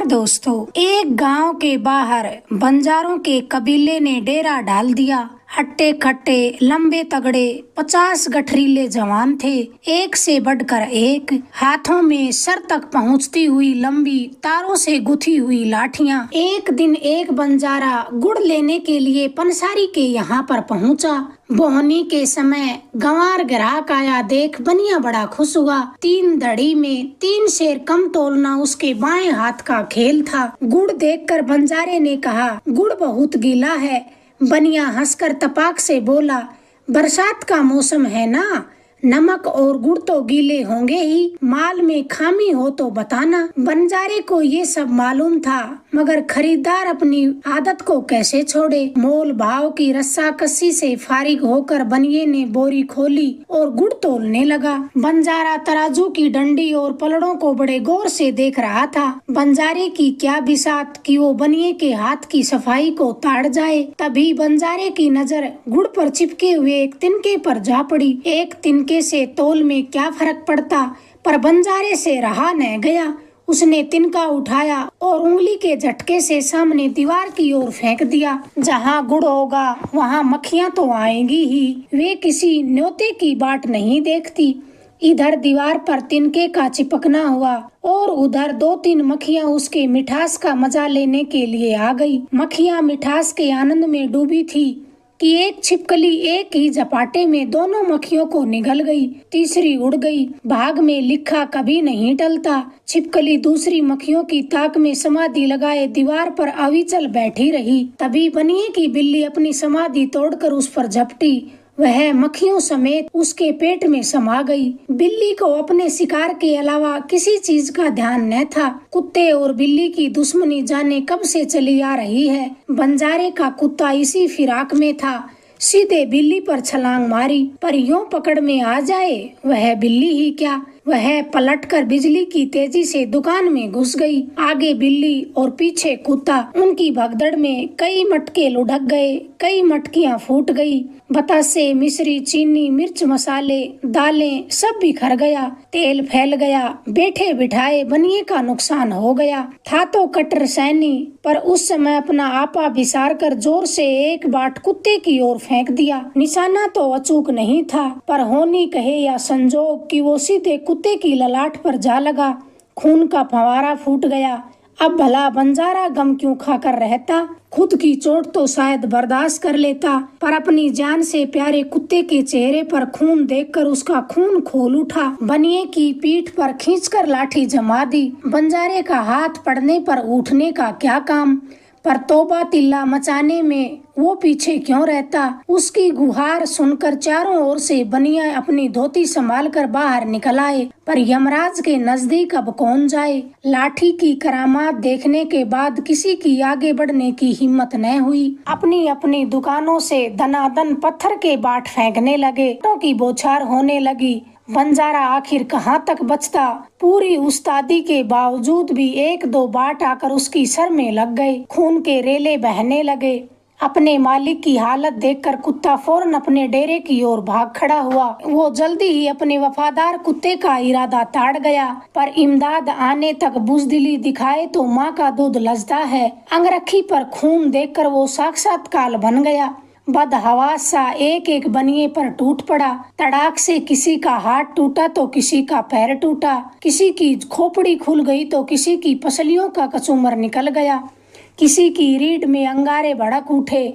दोस्तों, एक गांव के बाहर बंजारों के कबीले ने डेरा डाल दिया। हट्टे खट्टे लंबे तगड़े 50 गठरीले जवान थे, एक से बढ़कर एक, हाथों में सर तक पहुंचती हुई लंबी तारों से गुथी हुई लाठियां। एक दिन एक बंजारा गुड़ लेने के लिए पंसारी के यहाँ पर पहुंचा। बोहनी के समय गंवार ग्राहक आया देख बनिया बड़ा खुश हुआ। 3 दड़ी में 3 शेर कम तोलना उसके बाएं हाथ का खेल था। गुड़ देखकर बंजारे ने कहा, गुड़ बहुत गीला है। बनिया हंसकर तपाक से बोला, बरसात का मौसम है ना, नमक और गुड़ तो गीले होंगे ही, माल में खामी हो तो बताना। बंजारे को ये सब मालूम था, मगर खरीदार अपनी आदत को कैसे छोड़े। मोल भाव की रस्साकसी से फारिग होकर बनिये ने बोरी खोली और गुड़ तोलने लगा। बंजारा तराजू की डंडी और पलड़ों को बड़े गौर से देख रहा था। बंजारे की क्या बिसात कि वो बनिये के हाथ की सफाई को ताड़ जाए। तभी बंजारे की नजर गुड़ पर चिपके हुए एक तिनके पर जा पड़ी। एक तिनके से तोल में क्या फर्क पड़ता, पर बंजारे से रहा न गया। उसने तिनका उठाया और उंगली के झटके से सामने दीवार की ओर फेंक दिया। जहाँ गुड़ होगा वहाँ मक्खियाँ तो आएंगी ही, वे किसी न्योते की बाट नहीं देखती। इधर दीवार पर तिनके का चिपकना हुआ और उधर 2-3 मक्खियाँ उसके मिठास का मजा लेने के लिए आ गई। मक्खियाँ मिठास के आनंद में डूबी थी कि एक छिपकली एक ही झपाटे में दोनों मक्खियों को निगल गई। तीसरी उड़ गई। भाग में लिखा कभी नहीं टलता। छिपकली दूसरी मक्खियों की ताक में समाधि लगाए दीवार पर अविचल बैठी रही। तभी बनिये की बिल्ली अपनी समाधि तोड़कर उस पर झपटी। वह मक्खियों समेत उसके पेट में समा गई। बिल्ली को अपने शिकार के अलावा किसी चीज का ध्यान न था। कुत्ते और बिल्ली की दुश्मनी जाने कब से चली आ रही है। बंजारे का कुत्ता इसी फिराक में था। सीधे बिल्ली पर छलांग मारी, पर यूं पकड़ में आ जाए वह बिल्ली ही क्या, वह पलटकर बिजली की तेजी से दुकान में घुस गई। आगे बिल्ली और पीछे कुत्ता। उनकी भगदड़ में कई मटके लुढ़क गए, कई मटकियां फूट गई। बतासे, मिश्री, चीनी, मिर्च, मसाले, दालें सब बिखर गया। तेल फैल गया। बैठे बिठाए बनिये का नुकसान हो गया। था तो कट्टर सैनी, पर उस समय अपना आपा बिसार कर जोर से एक बाट कुत्ते की ओर फेंक दिया। निशाना तो अचूक नहीं था, पर होनी कहे या संजोग कि वो सीधे कुत्ते की ललाट पर जा लगा। खून का फंवारा फूट गया। अब भला बंजारा गम क्यों खाकर रहता। खुद की चोट तो शायद बर्दाश्त कर लेता, पर अपनी जान से प्यारे कुत्ते के चेहरे पर खून देखकर उसका खून खोल उठा। बनिये की पीठ पर खींचकर लाठी जमा दी। बंजारे का हाथ पड़ने पर उठने का क्या काम, पर तौबा तिल्ला मचाने में वो पीछे क्यों रहता। उसकी गुहार सुनकर चारों ओर से बनिया अपनी धोती संभाल कर बाहर निकल आए, पर यमराज के नजदीक अब कौन जाए। लाठी की करामात देखने के बाद किसी की आगे बढ़ने की हिम्मत न हुई। अपनी अपनी दुकानों से दनादन पत्थर के बाट फेंकने लगे। की बौछार होने लगी। बंजारा आखिर कहाँ तक बचता। पूरी उस्तादी के बावजूद भी 1-2 बाट आकर उसकी सर में लग गए। खून के रेले बहने लगे। अपने मालिक की हालत देखकर कुत्ता फौरन अपने डेरे की ओर भाग खड़ा हुआ। वो जल्दी ही अपने वफादार कुत्ते का इरादा ताड़ गया, पर इमदाद आने तक बुजदिली दिखाए तो माँ का दूध लजदा है। अंगरखी पर खून देखकर वो साक्षात काल बन गया। बदहवास सा एक एक बनिये पर टूट पड़ा। तड़ाक से किसी का हाथ टूटा तो किसी का पैर टूटा, किसी की खोपड़ी खुल गई तो किसी की पसलियों का कचूमर निकल गया, किसी की रीढ़ में अंगारे भड़क उठे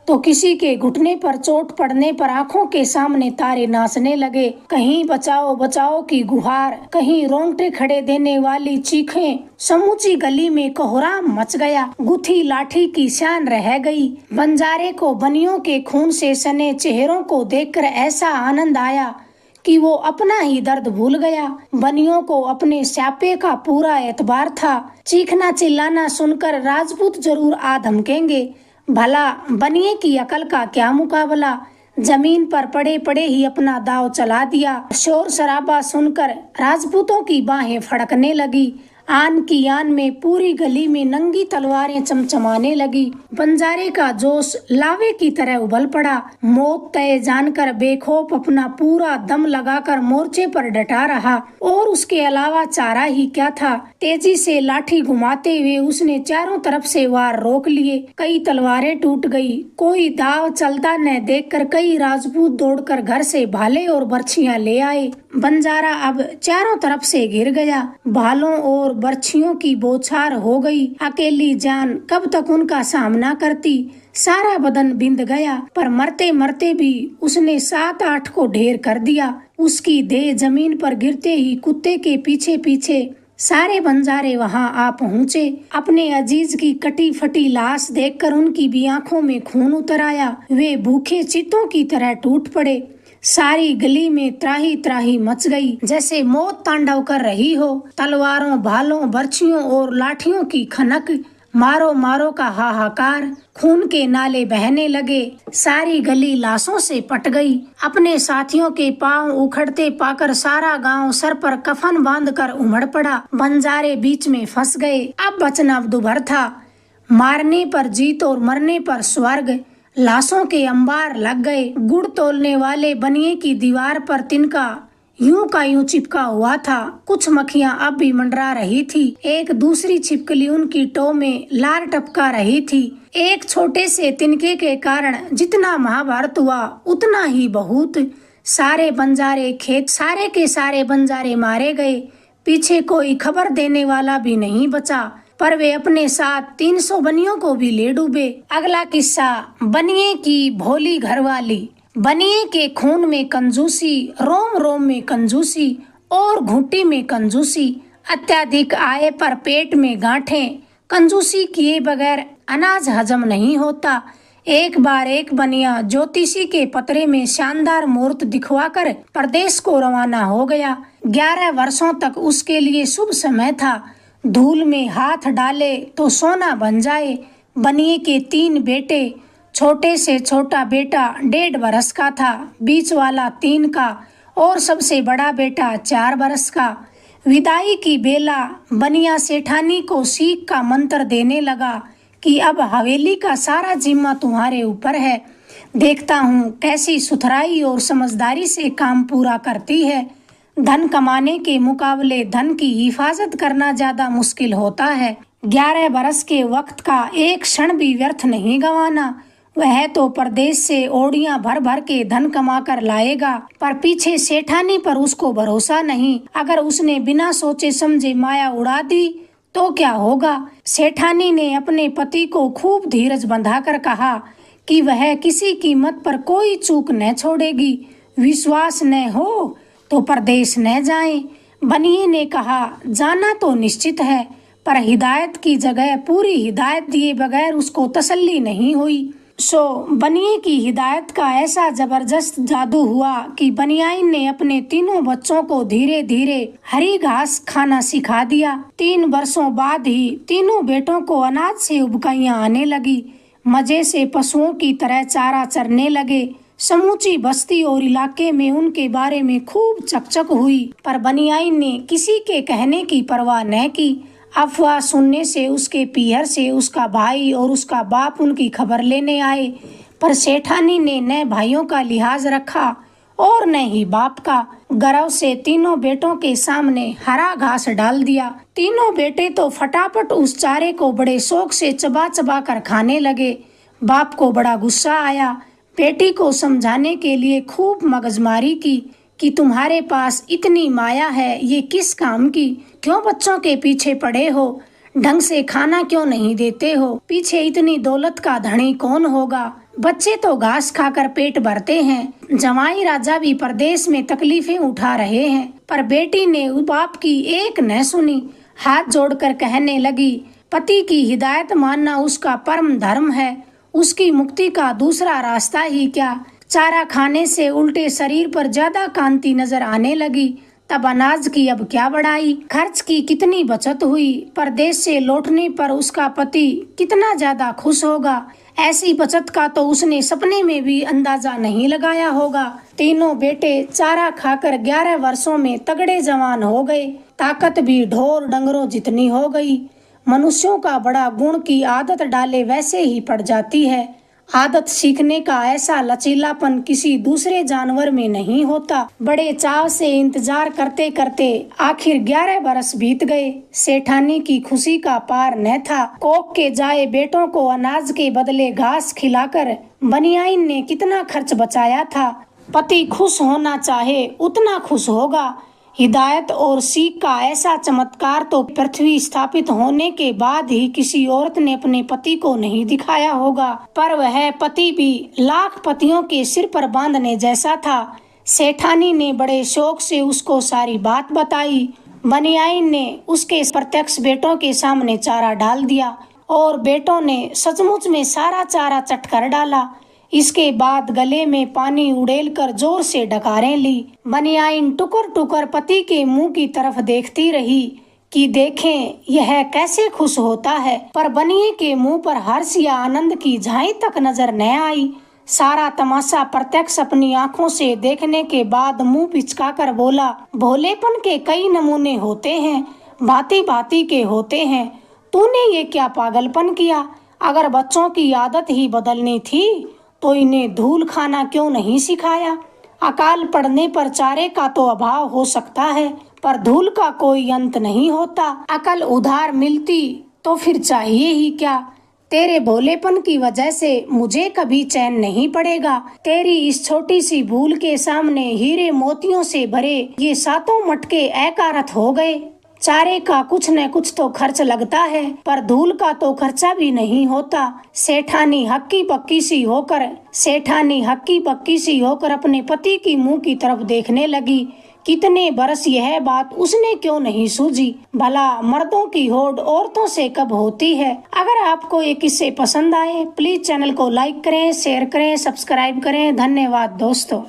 तो किसी के घुटने पर चोट पड़ने पर आंखों के सामने तारे नाचने लगे। कहीं बचाओ बचाओ की गुहार, कहीं रोंगटे खड़े देने वाली चीखें। समूची गली में कोहराम मच गया। गुथी लाठी की शान रह गई। बंजारे को बनियों के खून से सने चेहरों को देखकर ऐसा आनंद आया कि वो अपना ही दर्द भूल गया। बनियों को अपने स्यापे का पूरा एतबार था। चीखना चिल्लाना सुनकर राजपूत जरूर आ धमकेंगे। भला बनिये की अकल का क्या मुकाबला। जमीन पर पड़े पड़े ही अपना दाव चला दिया। शोर शराबा सुनकर राजपूतों की बाहें फड़कने लगी। आन की आन में पूरी गली में नंगी तलवारें चमचमाने लगी। बंजारे का जोश लावे की तरह उबल पड़ा। मौत तय जानकर बेखौफ अपना पूरा दम लगाकर मोर्चे पर डटा रहा और उसके अलावा चारा ही क्या था। तेजी से लाठी घुमाते हुए उसने चारों तरफ से वार रोक लिए। कई तलवारें टूट गई। कोई दाव चलता न देखकर कई राजपूत दौड़कर घर से भाले और बर्छियां ले आए। बंजारा अब चारों तरफ से घिर गया। भालों और बर्छियों की बौछार हो गई। अकेली जान कब तक उनका सामना करती। सारा बदन बिंद गया, पर मरते मरते भी उसने 7-8 को ढेर कर दिया। उसकी देह जमीन पर गिरते ही कुत्ते के पीछे पीछे सारे बंजारे वहां आ पहुँचे। अपने अजीज की कटी फटी लाश देखकर उनकी भी आंखों में खून उतर आया। वे भूखे चित्तों की तरह टूट पड़े। सारी गली में त्राही त्राही मच गई, जैसे मौत तांडव कर रही हो। तलवारों, भालों, बर्छियों और लाठियों की खनक, मारो मारो का हाहाकार, खून के नाले बहने लगे। सारी गली लाशों से पट गई। अपने साथियों के पांव उखड़ते पाकर सारा गांव सर पर कफन बांधकर उमड़ पड़ा। बंजारे बीच में फंस गए। अब बचना दुभर था। मारने पर जीत और मरने पर स्वर्ग। लाशों के अंबार लग गए। गुड़ तोलने वाले बनिए की दीवार पर तिनका यूं का यूं चिपका हुआ था। कुछ मक्खियां अब भी मंडरा रही थी। एक दूसरी छिपकली उनकी टो में लार टपका रही थी। एक छोटे से तिनके के कारण जितना महाभारत हुआ उतना ही बहुत। सारे बंजारे खेत, सारे के सारे बंजारे मारे गए। पीछे कोई खबर देने वाला भी नहीं बचा, पर वे अपने साथ 300 बनियों को भी ले डूबे। अगला किस्सा, बनिए की भोली घरवाली। बनिए के खून में कंजूसी, रोम रोम में कंजूसी और घुट्टी में कंजूसी। अत्यधिक आय पर पेट में गांठें। कंजूसी किए बगैर अनाज हजम नहीं होता। एक बार एक बनिया ज्योतिषी के पतरे में शानदार मुहूर्त दिखवाकर प्रदेश को रवाना हो गया। 11 वर्षों तक उसके लिए शुभ समय था। धूल में हाथ डाले तो सोना बन जाए। बनिए के 3 बेटे। छोटे से छोटा बेटा 1.5 बरस का था, बीच वाला 3 का और सबसे बड़ा बेटा 4 बरस का। विदाई की बेला बनिया सेठानी को सीख का मंत्र देने लगा कि अब हवेली का सारा जिम्मा तुम्हारे ऊपर है। देखता हूँ कैसी सुथराई और समझदारी से काम पूरा करती है। धन कमाने के मुकाबले धन की हिफाजत करना ज्यादा मुश्किल होता है। 11 बरस के वक्त का एक क्षण भी व्यर्थ नहीं गंवाना। वह तो प्रदेश से ओड़ियां भर भर के धन कमा कर लाएगा, पर पीछे सेठानी पर उसको भरोसा नहीं। अगर उसने बिना सोचे समझे माया उड़ा दी तो क्या होगा। सेठानी ने अपने पति को खूब धीरज बंधाकर कहा कि वह किसी कीमत पर कोई चूक न छोड़ेगी। विश्वास न हो तो परदेश न जाएं। बनिए ने कहा, जाना तो निश्चित है, पर हिदायत की जगह पूरी हिदायत दिए बगैर उसको तसल्ली नहीं हुई। सो बनिए की हिदायत का ऐसा जबरदस्त जादू हुआ कि बनियाइन ने अपने तीनों बच्चों को धीरे धीरे हरी घास खाना सिखा दिया। 3 वर्षों बाद ही तीनों बेटों को अनाज से उबकाइयां आने लगी। मजे से पशुओं की तरह चारा चरने लगे। समूची बस्ती और इलाके में उनके बारे में खूब चकचक हुई, पर बनियाइन ने किसी के कहने की परवाह न की। अफवाह सुनने से उसके पीहर से उसका भाई और उसका बाप उनकी खबर लेने आए, पर सेठानी ने न भाइयों का लिहाज रखा और न ही बाप का। गर्व से तीनों बेटों के सामने हरा घास डाल दिया। तीनों बेटे तो फटाफट उस चारे को बड़े शौक से चबा चबा कर खाने लगे। बाप को बड़ा गुस्सा आया। बेटी को समझाने के लिए खूब मगजमारी की कि तुम्हारे पास इतनी माया है, ये किस काम की? क्यों बच्चों के पीछे पड़े हो? ढंग से खाना क्यों नहीं देते हो? पीछे इतनी दौलत का धनी कौन होगा? बच्चे तो घास खाकर पेट भरते हैं। जमाई राजा भी परदेश में तकलीफें उठा रहे हैं। पर बेटी ने बाप की एक न सुनी। हाथ जोड़कर कहने लगी, पति की हिदायत मानना उसका परम धर्म है। उसकी मुक्ति का दूसरा रास्ता ही क्या? चारा खाने से उल्टे शरीर पर ज्यादा कांति नजर आने लगी। तब अनाज की अब क्या बढ़ाई, खर्च की कितनी बचत हुई, परदेश से लौटने पर उसका पति कितना ज्यादा खुश होगा। ऐसी बचत का तो उसने सपने में भी अंदाजा नहीं लगाया होगा। तीनों बेटे चारा खाकर 11 वर्षों में तगड़े जवान हो गए, ताकत भी ढोर डंगरों जितनी हो गई। मनुष्यों का बड़ा गुण की आदत डाले वैसे ही पड़ जाती है। आदत सीखने का ऐसा लचीलापन किसी दूसरे जानवर में नहीं होता। बड़े चाव से इंतजार करते करते आखिर 11 बरस बीत गए। सेठानी की खुशी का पार न था। कोक के जाए बेटों को अनाज के बदले घास खिलाकर बनियाइन ने कितना खर्च बचाया था। पति खुश होना चाहे उतना खुश होगा। हिदायत और सीख का ऐसा चमत्कार तो पृथ्वी स्थापित होने के बाद ही किसी औरत ने अपने पति को नहीं दिखाया होगा। पर वह पति भी लाख पतियों के सिर पर बांधने जैसा था। सेठानी ने बड़े शौक से उसको सारी बात बताई। बनियाइन ने उसके प्रत्यक्ष बेटों के सामने चारा डाल दिया और बेटों ने सचमुच में सारा चारा चटकर डाला। इसके बाद गले में पानी उड़ेल कर जोर से डकारें ली। बनियाइन टुकर टुकर पति के मुंह की तरफ देखती रही कि देखें यह कैसे खुश होता है, पर बनिए के मुंह पर हर्ष या आनंद की झाई तक नजर न आई। सारा तमाशा प्रत्यक्ष अपनी आंखों से देखने के बाद मुंह पिचकाकर बोला, भोलेपन के कई नमूने होते हैं, भांति भांति के होते हैं। तूने ये क्या पागलपन किया? अगर बच्चों की आदत ही बदलनी थी तो इन्हें धूल खाना क्यों नहीं सिखाया? अकाल पड़ने पर चारे का तो अभाव हो सकता है, पर धूल का कोई अंत नहीं होता। अकल उधार मिलती तो फिर चाहिए ही क्या? तेरे भोलेपन की वजह से मुझे कभी चैन नहीं पड़ेगा। तेरी इस छोटी सी भूल के सामने हीरे मोतियों से भरे ये 7 मटके अकारत हो गए। चारे का कुछ न कुछ तो खर्च लगता है, पर धूल का तो खर्चा भी नहीं होता। सेठानी हक्की बक्की सी होकर अपने पति की मुंह की तरफ देखने लगी। कितने बरस यह बात उसने क्यों नहीं सूझी? भला मर्दों की होड़ औरतों से कब होती है? अगर आपको ये किस्से पसंद आए प्लीज चैनल को लाइक करें, शेयर करें, सब्सक्राइब करें। धन्यवाद दोस्तों।